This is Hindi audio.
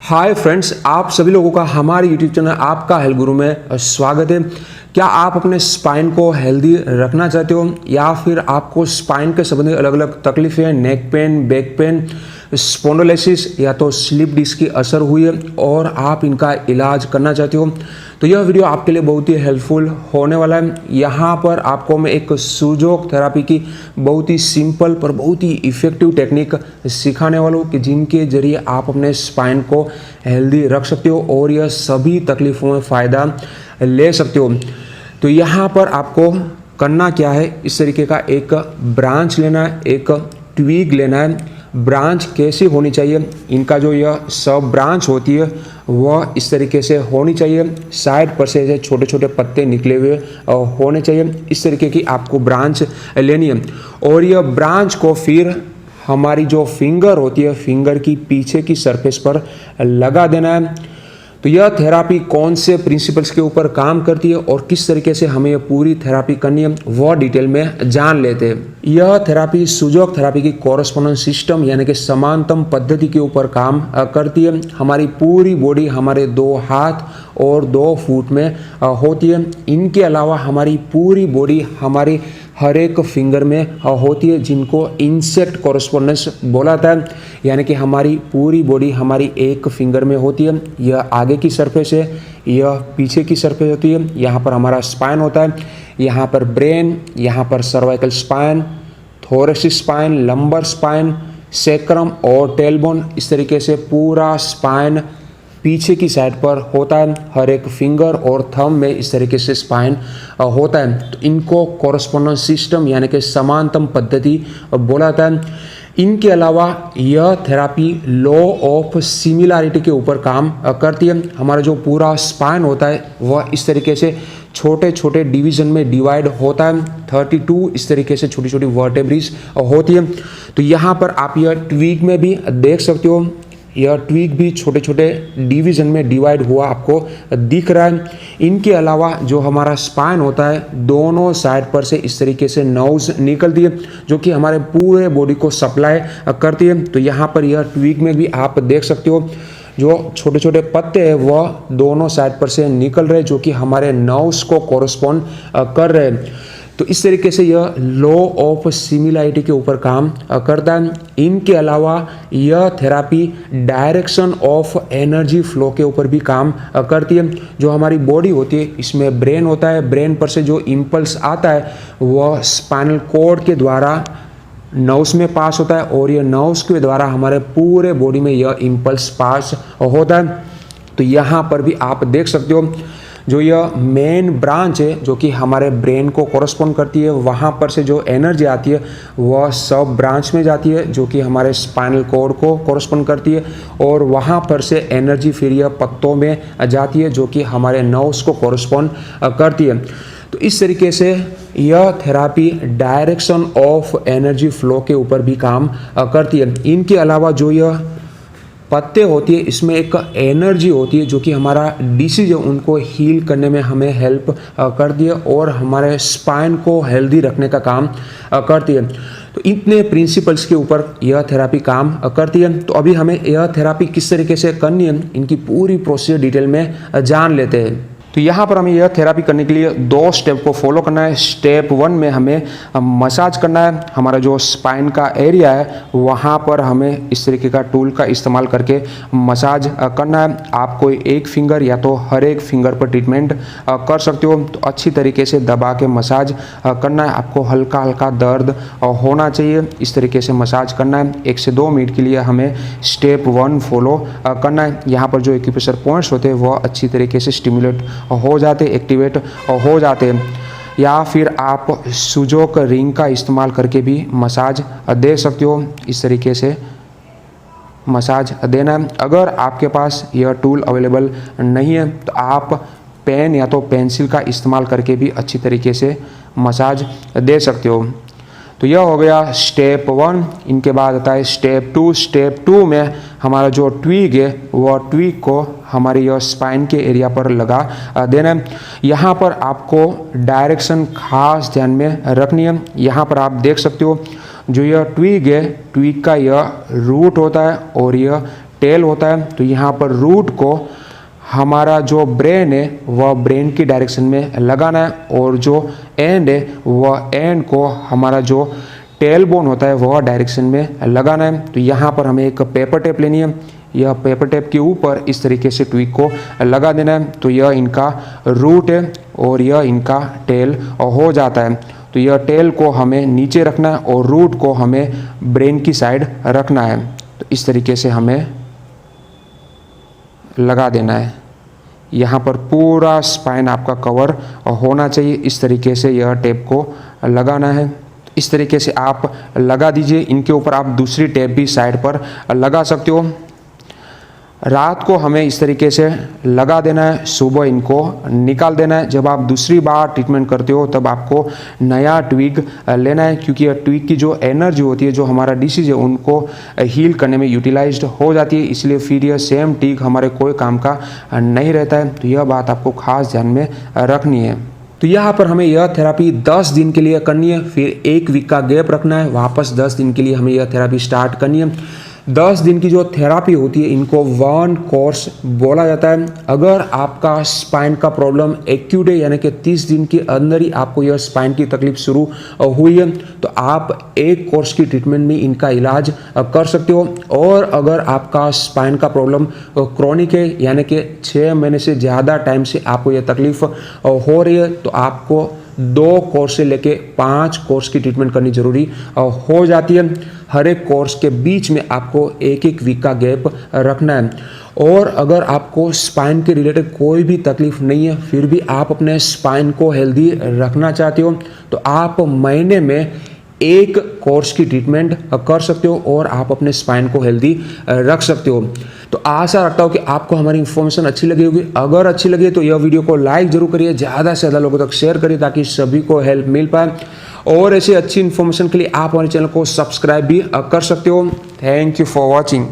हाय फ्रेंड्स, आप सभी लोगों का हमारे यूट्यूब चैनल आपका हेल्थ गुरु में स्वागत है। क्या आप अपने स्पाइन को हेल्दी रखना चाहते हो या फिर आपको स्पाइन के संबंधित अलग अलग तकलीफें, neck pain, back pain, spondylosis या तो स्लिप डिस्क की असर हुई है और आप इनका इलाज करना चाहते हो, तो यह वीडियो आपके लिए बहुत ही हेल्पफुल होने वाला है। यहाँ पर आपको मैं एक सुजोग थेरापी की बहुत ही सिंपल पर बहुत ही इफ़ेक्टिव टेक्निक सिखाने वाला हूँ कि जिनके जरिए आप अपने स्पाइन को हेल्दी रख सकते हो और यह सभी तकलीफ़ों में फ़ायदा ले सकते हो। तो यहाँ पर आपको करना क्या है, इस तरीके का एक ब्रांच लेना है, एक ट्वीग लेना है। ब्रांच कैसी होनी चाहिए, इनका जो यह सब ब्रांच होती है वह इस तरीके से होनी चाहिए, साइड पर से छोटे छोटे पत्ते निकले हुए होने चाहिए। इस तरीके की आपको ब्रांच लेनी है और यह ब्रांच को फिर हमारी जो फिंगर होती है, फिंगर की पीछे की सरफेस पर लगा देना है। तो यह थेरापी कौन से प्रिंसिपल्स के ऊपर काम करती है और किस तरीके से हमें यह पूरी थेरापी करनी है वह डिटेल में जान लेते हैं। यह थेरापी सुजोग थेरापी की कॉरेस्पोंडेंस सिस्टम यानी कि समांतम पद्धति के ऊपर काम करती है। हमारी पूरी बॉडी हमारे 2 हाथ और 2 फुट में होती है। इनके अलावा हमारी पूरी बॉडी हमारी हर एक फिंगर में होती है, जिनको इंसेक्ट कॉरेस्पोंडेंस बोला जाता है, यानी कि हमारी पूरी बॉडी हमारी एक फिंगर में होती है। यह आगे की सरफेस है, यह पीछे की सरफेस होती है। यहाँ पर हमारा स्पाइन होता है, यहाँ पर ब्रेन, यहाँ पर cervical spine, thoracic spine, lumbar spine, sacrum और टेलबोन। इस तरीके से पूरा स्पाइन पीछे की साइड पर होता है। हर एक फिंगर और थंब में इस तरीके से स्पाइन होता है। तो इनको कॉरेस्पोंडेंस सिस्टम यानी कि समांतम पद्धति बोला जाता है। इनके अलावा यह थेरापी लॉ ऑफ सिमिलैरिटी के ऊपर काम करती है। हमारा जो पूरा स्पाइन होता है वह इस तरीके से छोटे छोटे डिवीजन में डिवाइड होता है। 32 इस तरीके से छोटी छोटी वर्टेब्रीज होती है। तो यहाँ पर आप यह ट्वीग में भी देख सकते हो, यह ट्वीग भी छोटे छोटे डिवीजन में डिवाइड हुआ आपको दिख रहा है। इनके अलावा जो हमारा स्पाइन होता है, दोनों साइड पर से इस तरीके से नर्व्स निकलती है जो कि हमारे पूरे बॉडी को सप्लाई करती है। तो यहाँ पर यह ट्वीग में भी आप देख सकते हो, जो छोटे छोटे पत्ते हैं वह दोनों साइड पर से निकल रहे, जो कि हमारे नर्व्स को कॉरेस्पॉन्ड कर रहे हैं। तो इस तरीके से यह लॉ ऑफ सिमिलैरिटी के ऊपर काम करता है। इनके अलावा यह therapy direction of energy flow के ऊपर भी काम करती है। जो हमारी बॉडी होती है, इसमें ब्रेन होता है, ब्रेन पर से जो इम्पल्स आता है वह स्पाइनल कॉर्ड के द्वारा नर्व्स में पास होता है और यह नर्व्स के द्वारा हमारे पूरे बॉडी में यह इम्पल्स पास होता है। तो यहाँ पर भी आप देख सकते हो, जो यह मेन ब्रांच है जो कि हमारे ब्रेन को कॉरेस्पॉन्ड करती है, वहाँ पर से जो एनर्जी आती है वह सब ब्रांच में जाती है जो कि हमारे स्पाइनल कॉर्ड को कॉरेस्पॉन्ड करती है और वहाँ पर से एनर्जी फिर यह पत्तों में जाती है जो कि हमारे नर्व्स को कॉरेस्पॉन्ड करती है। तो इस तरीके से यह therapy direction of energy flow के ऊपर भी काम करती है। इनके अलावा जो यह पत्ते होती है, इसमें एक एनर्जी होती है जो कि हमारा डिसीज है उनको हील करने में हमें हेल्प करती है और हमारे स्पाइन को हेल्दी रखने का काम करती है। तो इतने प्रिंसिपल्स के ऊपर यह थेरापी काम करती है। तो अभी हमें यह थेरापी किस तरीके से करनी है, इनकी पूरी प्रोसीजर डिटेल में जान लेते हैं। तो यहाँ पर हमें यह थेरापी करने के लिए 2 स्टेप को फॉलो करना है। स्टेप 1 में हमें मसाज करना है। हमारा जो स्पाइन का एरिया है वहाँ पर हमें इस तरीके का टूल का इस्तेमाल करके मसाज करना है। आप कोई एक फिंगर या तो हर एक फिंगर पर ट्रीटमेंट कर सकते हो। तो अच्छी तरीके से दबा के मसाज करना है। आपको हल्का हल्का दर्द होना चाहिए, इस तरीके से मसाज करना है। 1 से 2 मिनट के लिए हमें स्टेप 1 फॉलो करना है। यहाँ पर जो एक्यूप्रेशर पॉइंट्स होते हैं वह अच्छी तरीके से स्टिमुलेट हो जाते, एक्टिवेट हो जाते, या फिर आप सुजोग रिंग का इस्तेमाल करके भी मसाज दे सकते हो। इस तरीके से मसाज देना है। अगर आपके पास यह टूल अवेलेबल नहीं है तो आप पेन या तो पेंसिल का इस्तेमाल करके भी अच्छी तरीके से मसाज दे सकते हो। तो यह हो गया स्टेप 1। इनके बाद आता है स्टेप 2। स्टेप 2 में हमारा जो ट्वीग है वह ट्वीग को हमारे यह स्पाइन के एरिया पर लगा देना है। यहाँ पर आपको डायरेक्शन खास ध्यान में रखनी है। यहाँ पर आप देख सकते हो जो यह ट्वीग है, ट्वीग का यह रूट होता है और यह टेल होता है, तो यहाँ पर रूट को हमारा जो ब्रेन है वह ब्रेन की डायरेक्शन में लगाना है, और जो एंड है वह एंड को हमारा जो टेल बोन होता है वह डायरेक्शन में लगाना है। तो यहाँ पर हमें एक पेपर टेप लेनी है, यह पेपर टेप के ऊपर इस तरीके से ट्विक को लगा देना है। तो यह इनका रूट है और यह इनका टेल हो जाता है। तो यह टेल को हमें नीचे रखना है और रूट को हमें ब्रेन की साइड रखना है। तो इस तरीके से हमें लगा देना है। यहाँ पर पूरा स्पाइन आपका कवर होना चाहिए, इस तरीके से यह टेप को लगाना है। इस तरीके से आप लगा दीजिए। इनके ऊपर आप दूसरी टेप भी साइड पर लगा सकते हो। रात को हमें इस तरीके से लगा देना है, सुबह इनको निकाल देना है। जब आप दूसरी बार ट्रीटमेंट करते हो तब आपको नया ट्विग लेना है, क्योंकि यह ट्विग की जो एनर्जी होती है, जो हमारा डिसीज है उनको हील करने में यूटिलाइज्ड हो जाती है, इसलिए फिर यह सेम ट्विग हमारे कोई काम का नहीं रहता है। तो यह बात आपको खास ध्यान में रखनी है। तो यहाँ पर हमें यह थेरापी 10 दिन के लिए करनी है, फिर 1 वीक का गैप रखना है, वापस 10 दिन के लिए हमें यह थेरापी स्टार्ट करनी है। 10 दिन की जो थेरापी होती है इनको 1 कोर्स बोला जाता है। अगर आपका स्पाइन का प्रॉब्लम एक्यूट है, यानी कि 30 दिन के अंदर ही आपको यह स्पाइन की तकलीफ शुरू हुई है, तो आप 1 कोर्स की ट्रीटमेंट में इनका इलाज कर सकते हो। और अगर आपका स्पाइन का प्रॉब्लम क्रॉनिक है, यानी कि 6 महीने से ज़्यादा टाइम से आपको यह तकलीफ हो रही है, तो आपको 2 कोर्स से लेके 5 कोर्स की ट्रीटमेंट करनी जरूरी हो जाती है। हर एक कोर्स के बीच में आपको 1-1 वीक का गैप रखना है। और अगर आपको स्पाइन के रिलेटेड कोई भी तकलीफ नहीं है, फिर भी आप अपने स्पाइन को हेल्दी रखना चाहते हो, तो आप महीने में 1 कोर्स की ट्रीटमेंट कर सकते हो और आप अपने स्पाइन को हेल्दी रख सकते हो। तो आशा रखता हूँ कि आपको हमारी इन्फॉर्मेशन अच्छी लगी होगी। अगर अच्छी लगी तो यह वीडियो को लाइक जरूर करिए, ज़्यादा से ज़्यादा लोगों तक शेयर करिए ताकि सभी को हेल्प मिल पाए। और ऐसी अच्छी इन्फॉर्मेशन के लिए आप हमारे चैनल को सब्सक्राइब भी कर सकते हो। Thank you for watching.